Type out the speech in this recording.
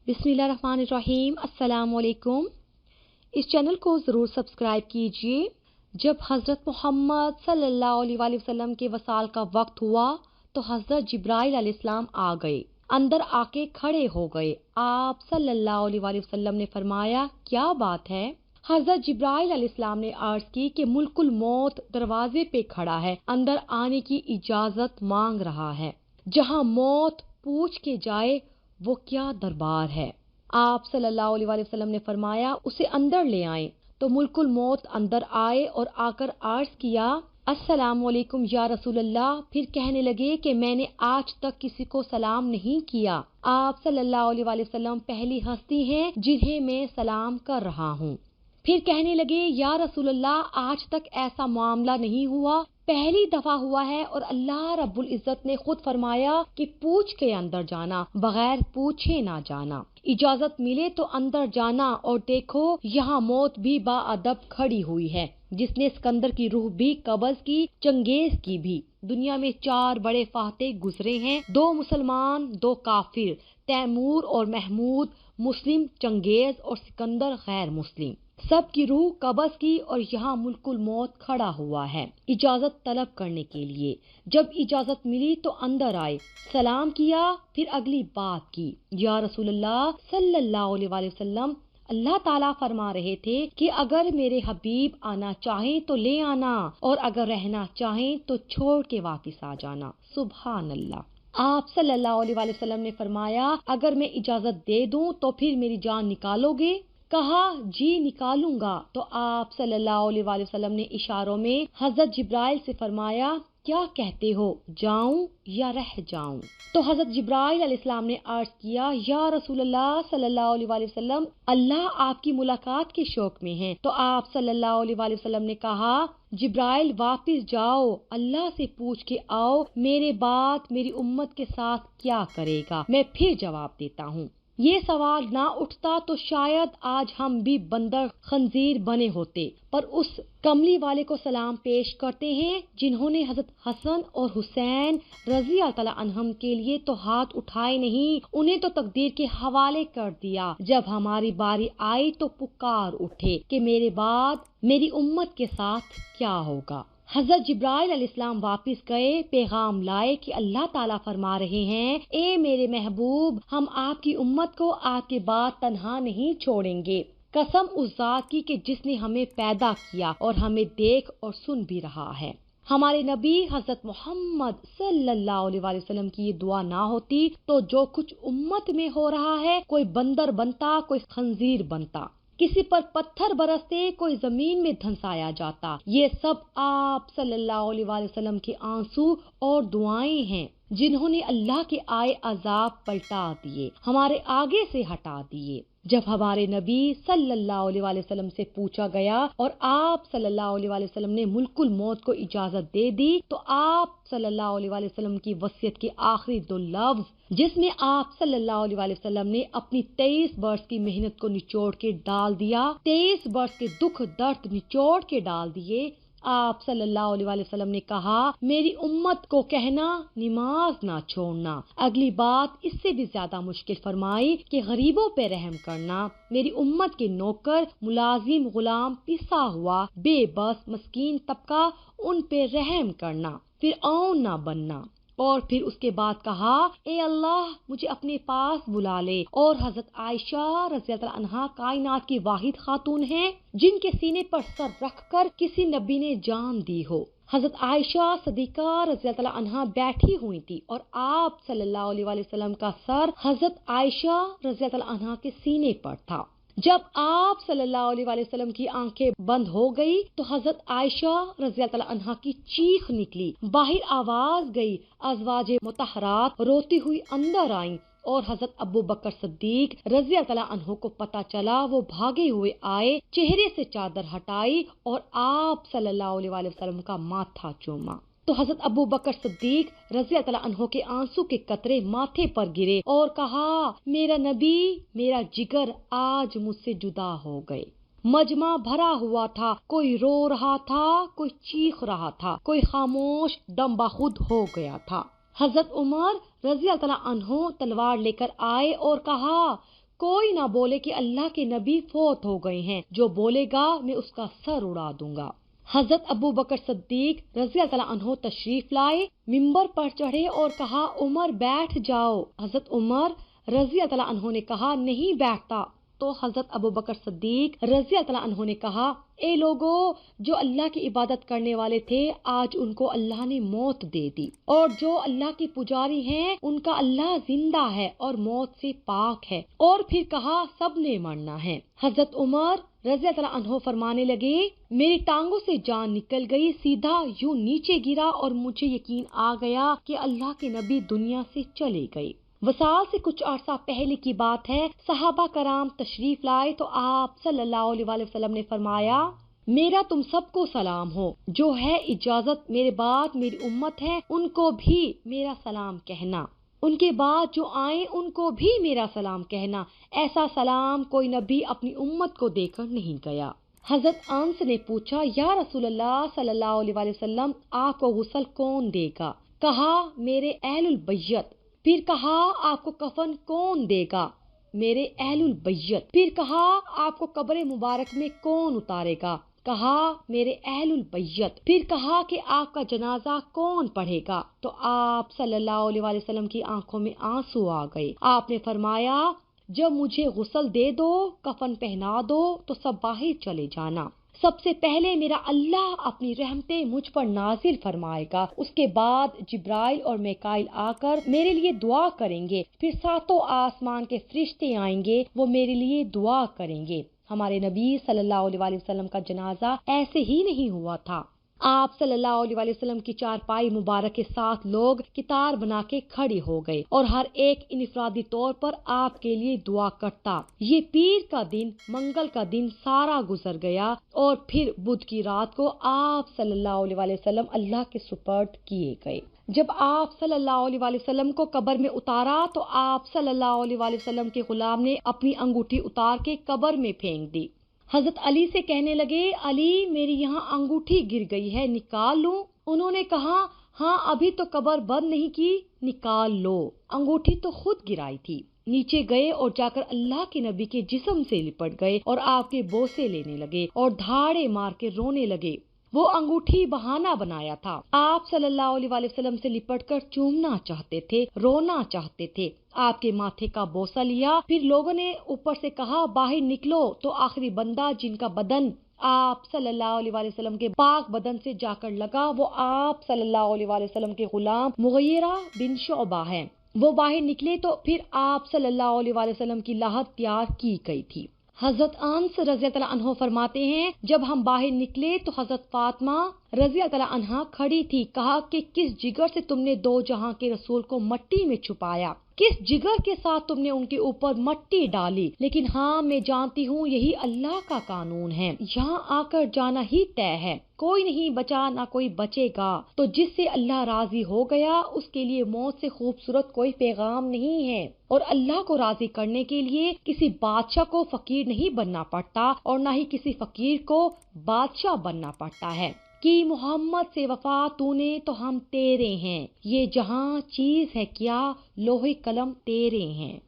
بسم اللہ الرحمن الرحیم۔ السلام علیکم۔ اس چینل کو ضرور سبسکرائب کیجیے۔ جب حضرت محمد صلی اللہ علیہ وآلہ وسلم کے وصال کا وقت ہوا تو حضرت جبرائیل علیہ السلام آ گئے، اندر آ کے کھڑے ہو گئے۔ آپ صلی اللہ علیہ وآلہ وسلم نے فرمایا، کیا بات ہے؟ حضرت جبرائیل علیہ السلام نے عرض کی کہ ملک الموت دروازے پہ کھڑا ہے، اندر آنے کی اجازت مانگ رہا ہے۔ جہاں موت پوچھ کے جائے وہ کیا دربار ہے؟ آپ صلی اللہ علیہ وآلہ وسلم نے فرمایا، اسے اندر لے آئیں۔ تو ملک الموت اندر آئے اور آ کر عرض کیا، السلام علیکم یا رسول اللہ۔ پھر کہنے لگے کہ میں نے آج تک کسی کو سلام نہیں کیا۔ آپ صلی اللہ علیہ وآلہ وسلم پہلی ہستی ہیں جنہیں میں سلام کر رہا ہوں۔ پھر کہنے لگے، یا رسول اللہ، آج تک ایسا معاملہ نہیں ہوا، پہلی دفعہ ہوا ہے، اور اللہ رب العزت نے خود فرمایا کہ پوچھ کے اندر جانا، بغیر پوچھے نہ جانا۔ اجازت ملے تو اندر جانا، اور دیکھو یہاں موت بھی با ادب کھڑی ہوئی ہے، جس نے اسکندر کی روح بھی قبض کی، چنگیز کی بھی۔ دنیا میں 4 بڑے فاتح گزرے ہیں، 2 مسلمان 2 کافر، تیمور اور محمود مسلم، چنگیز اور سکندر غیر مسلم۔ سب کی روح قبض کی، اور یہاں ملک الموت کھڑا ہوا ہے اجازت طلب کرنے کے لیے۔ جب اجازت ملی تو اندر آئے، سلام کیا، پھر اگلی بات کی، یا رسول اللہ صلی اللہ علیہ وآلہ وسلم، اللہ تعالیٰ فرما رہے تھے کہ اگر میرے حبیب آنا چاہیں تو لے آنا، اور اگر رہنا چاہیں تو چھوڑ کے واپس آ جانا۔ سبحان اللہ۔ آپ صلی اللہ علیہ وآلہ وسلم نے فرمایا، اگر میں اجازت دے دوں تو پھر میری جان نکالو گے؟ کہا، جی نکالوں گا۔ تو آپ صلی اللہ علیہ وآلہ وسلم نے اشاروں میں حضرت جبرائیل سے فرمایا، کیا کہتے ہو، جاؤں یا رہ جاؤں؟ تو حضرت جبرائیل علیہ السلام نے عرض کیا، یا رسول اللہ صلی اللہ علیہ وآلہ وسلم، اللہ آپ کی ملاقات کے شوق میں ہیں۔ تو آپ صلی اللہ علیہ وآلہ وسلم نے کہا، جبرائیل واپس جاؤ، اللہ سے پوچھ کے آؤ میرے بعد میری امت کے ساتھ کیا کرے گا، میں پھر جواب دیتا ہوں۔ یہ سوال نہ اٹھتا تو شاید آج ہم بھی بندر خنزیر بنے ہوتے، پر اس کملی والے کو سلام پیش کرتے ہیں جنہوں نے حضرت حسن اور حسین رضی اللہ تعالیٰ عنہم کے لیے تو ہاتھ اٹھائے نہیں، انہیں تو تقدیر کے حوالے کر دیا۔ جب ہماری باری آئی تو پکار اٹھے کہ میرے بعد میری امت کے ساتھ کیا ہوگا۔ حضرت جبرائیل علیہ السلام واپس گئے، پیغام لائے کہ اللہ تعالیٰ فرما رہے ہیں، اے میرے محبوب، ہم آپ کی امت کو آپ کے بعد تنہا نہیں چھوڑیں گے۔ قسم اس ذات کی کہ جس نے ہمیں پیدا کیا اور ہمیں دیکھ اور سن بھی رہا ہے۔ ہمارے نبی حضرت محمد صلی اللہ علیہ وآلہ وسلم کی یہ دعا نہ ہوتی تو جو کچھ امت میں ہو رہا ہے، کوئی بندر بنتا، کوئی خنزیر بنتا، کسی پر پتھر برستے، کوئی زمین میں دھنسایا جاتا۔ یہ سب آپ صلی اللہ علیہ وآلہ وسلم کے آنسو اور دعائیں ہیں جنہوں نے اللہ کے آئے عذاب پلٹا دیے، ہمارے آگے سے ہٹا دیے۔ جب ہمارے نبی صلی اللہ علیہ وآلہ وسلم سے پوچھا گیا اور آپ صلی اللہ علیہ وآلہ وسلم نے ملک الموت کو اجازت دے دی، تو آپ صلی اللہ علیہ وآلہ وسلم کی وصیت کے آخری 2 لفظ، جس میں آپ صلی اللہ علیہ وآلہ وسلم نے اپنی 23 برس کی محنت کو نچوڑ کے ڈال دیا، 23 برس کے دکھ درد نچوڑ کے ڈال دیے۔ آپ صلی اللہ علیہ وآلہ وسلم نے کہا، میری امت کو کہنا نماز نہ چھوڑنا۔ اگلی بات اس سے بھی زیادہ مشکل فرمائی کہ غریبوں پہ رحم کرنا، میری امت کے نوکر، ملازم، غلام، پسا ہوا، بے بس، مسکین طبقہ، ان پہ رحم کرنا، فرعون نہ بننا۔ اور پھر اس کے بعد کہا، اے اللہ مجھے اپنے پاس بلا لے۔ اور حضرت عائشہ رضی اللہ عنہا کائنات کی واحد خاتون ہیں جن کے سینے پر سر رکھ کر کسی نبی نے جان دی ہو۔ حضرت عائشہ صدیقہ رضی اللہ عنہا بیٹھی ہوئی تھی، اور آپ صلی اللہ علیہ وآلہ وسلم کا سر حضرت عائشہ رضی اللہ عنہا کے سینے پر تھا۔ جب آپ صلی اللہ علیہ وآلہ وسلم کی آنکھیں بند ہو گئی تو حضرت عائشہ رضی اللہ عنہا کی چیخ نکلی، باہر آواز گئی، ازواج مطہرات روتی ہوئی اندر آئیں، اور حضرت ابو بکر صدیق رضی اللہ عنہ کو پتہ چلا، وہ بھاگے ہوئے آئے، چہرے سے چادر ہٹائی اور آپ صلی اللہ علیہ وآلہ وسلم کا ماتھا چوما۔ تو حضرت ابو بکر صدیق رضی اللہ عنہ کے آنسو کے قطرے ماتھے پر گرے اور کہا، میرا نبی، میرا جگر آج مجھ سے جدا ہو گئے۔ مجمع بھرا ہوا تھا، کوئی رو رہا تھا، کوئی چیخ رہا تھا، کوئی خاموش دم بخود ہو گیا تھا۔ حضرت عمر رضی اللہ عنہ تلوار لے کر آئے اور کہا، کوئی نہ بولے کہ اللہ کے نبی فوت ہو گئے ہیں، جو بولے گا میں اس کا سر اڑا دوں گا۔ حضرت ابو بکر صدیق رضی اللہ عنہ تشریف لائے، ممبر پر چڑھے اور کہا عمر بیٹھ جاؤ۔ حضرت عمر رضی اللہ عنہ نے کہا نہیں بیٹھتا، تو حضرت ابو بکر صدیق رضی اللہ عنہ نے کہا اے لوگو، جو اللہ کی عبادت کرنے والے تھے آج ان کو اللہ نے موت دے دی، اور جو اللہ کی پجاری ہیں ان کا اللہ زندہ ہے اور موت سے پاک ہے، اور پھر کہا سب نے مرنا ہے۔ حضرت عمر رضی اللہ عنہ فرمانے لگے میری ٹانگوں سے جان نکل گئی، سیدھا یوں نیچے گرا اور مجھے یقین آ گیا کہ اللہ کے نبی دنیا سے چلے گئے۔ وصال سے کچھ عرصہ پہلے کی بات ہے، صحابہ کرام تشریف لائے تو آپ صلی اللہ علیہ وآلہ وسلم نے فرمایا میرا تم سب کو سلام ہو، جو ہے اجازت میرے بعد میری امت ہے ان کو بھی میرا سلام کہنا، ان کے بعد جو آئیں ان کو بھی میرا سلام کہنا، ایسا سلام کوئی نبی اپنی امت کو دے کر نہیں گیا۔ حضرت انس نے پوچھا یا رسول اللہ صلی اللہ علیہ وآلہ وسلم آپ کو غسل کون دے گا؟ کہا میرے اہل البیت۔ پھر کہا آپ کو کفن کون دے گا؟ میرے اہل البیت۔ پھر کہا آپ کو قبر مبارک میں کون اتارے گا؟ کہا میرے اہل البیت۔ پھر کہا کہ آپ کا جنازہ کون پڑھے گا؟ تو آپ صلی اللہ علیہ وآلہ وسلم کی آنکھوں میں آنسو آ گئے۔ آپ نے فرمایا جب مجھے غسل دے دو، کفن پہنا دو تو سب باہر چلے جانا، سب سے پہلے میرا اللہ اپنی رحمتیں مجھ پر نازل فرمائے گا، اس کے بعد جبرائیل اور میکائیل آ کر میرے لیے دعا کریں گے، پھر ساتوں آسمان کے فرشتے آئیں گے، وہ میرے لیے دعا کریں گے۔ ہمارے نبی صلی اللہ علیہ وآلہ وسلم کا جنازہ ایسے ہی نہیں ہوا تھا۔ آپ صلی اللہ علیہ وآلہ وسلم کی چارپائی مبارک کے ساتھ لوگ قطار بنا کے کھڑے ہو گئے اور ہر ایک انفرادی طور پر آپ کے لیے دعا کرتا۔ یہ پیر کا دن، منگل کا دن سارا گزر گیا اور پھر بدھ کی رات کو آپ صلی اللہ علیہ وآلہ وسلم اللہ کے سپرد کیے گئے۔ جب آپ صلی اللہ علیہ وآلہ وسلم کو قبر میں اتارا تو آپ صلی اللہ علیہ وآلہ وسلم کے غلام نے اپنی انگوٹھی اتار کے قبر میں پھینک دی۔ حضرت علی سے کہنے لگے علی میری یہاں انگوٹھی گر گئی ہے، نکال لوں؟ انہوں نے کہا ہاں ابھی تو قبر بند نہیں کی، نکال لو۔ انگوٹھی تو خود گرائی تھی۔ نیچے گئے اور جا کر اللہ کے نبی کے جسم سے لپٹ گئے اور آپ کے بوسے لینے لگے اور دھاڑے مار کے رونے لگے۔ وہ انگوٹھی بہانہ بنایا تھا، آپ صلی اللہ علیہ وآلہ وسلم سے لپٹ کر چومنا چاہتے تھے، رونا چاہتے تھے۔ آپ کے ماتھے کا بوسہ لیا، پھر لوگوں نے اوپر سے کہا باہر نکلو، تو آخری بندہ جن کا بدن آپ صلی اللہ علیہ وآلہ وسلم کے پاک بدن سے جا کر لگا وہ آپ صلی اللہ علیہ وآلہ وسلم کے غلام مغیرہ بن شعبہ ہیں۔ وہ باہر نکلے تو پھر آپ صلی اللہ علیہ وآلہ وسلم کی لاحت تیار کی گئی تھی۔ حضرت انس رضی اللہ عنہ فرماتے ہیں جب ہم باہر نکلے تو حضرت فاطمہ رضی اللہ عنہا کھڑی تھی، کہا کہ کس جگر سے تم نے دو جہاں کے رسول کو مٹی میں چھپایا، کس جگر کے ساتھ تم نے ان کے اوپر مٹی ڈالی؟ لیکن ہاں میں جانتی ہوں یہی اللہ کا قانون ہے، یہاں آ کر جانا ہی طے ہے، کوئی نہیں بچا نہ کوئی بچے گا، تو جس سے اللہ راضی ہو گیا اس کے لیے موت سے خوبصورت کوئی پیغام نہیں ہے، اور اللہ کو راضی کرنے کے لیے کسی بادشاہ کو فقیر نہیں بننا پڑتا اور نہ ہی کسی فقیر کو بادشاہ بننا پڑتا ہے کہ محمد سے وفا تو نے تو ہم تیرے ہیں، یہ جہاں چیز ہے کیا لوح قلم تیرے ہیں۔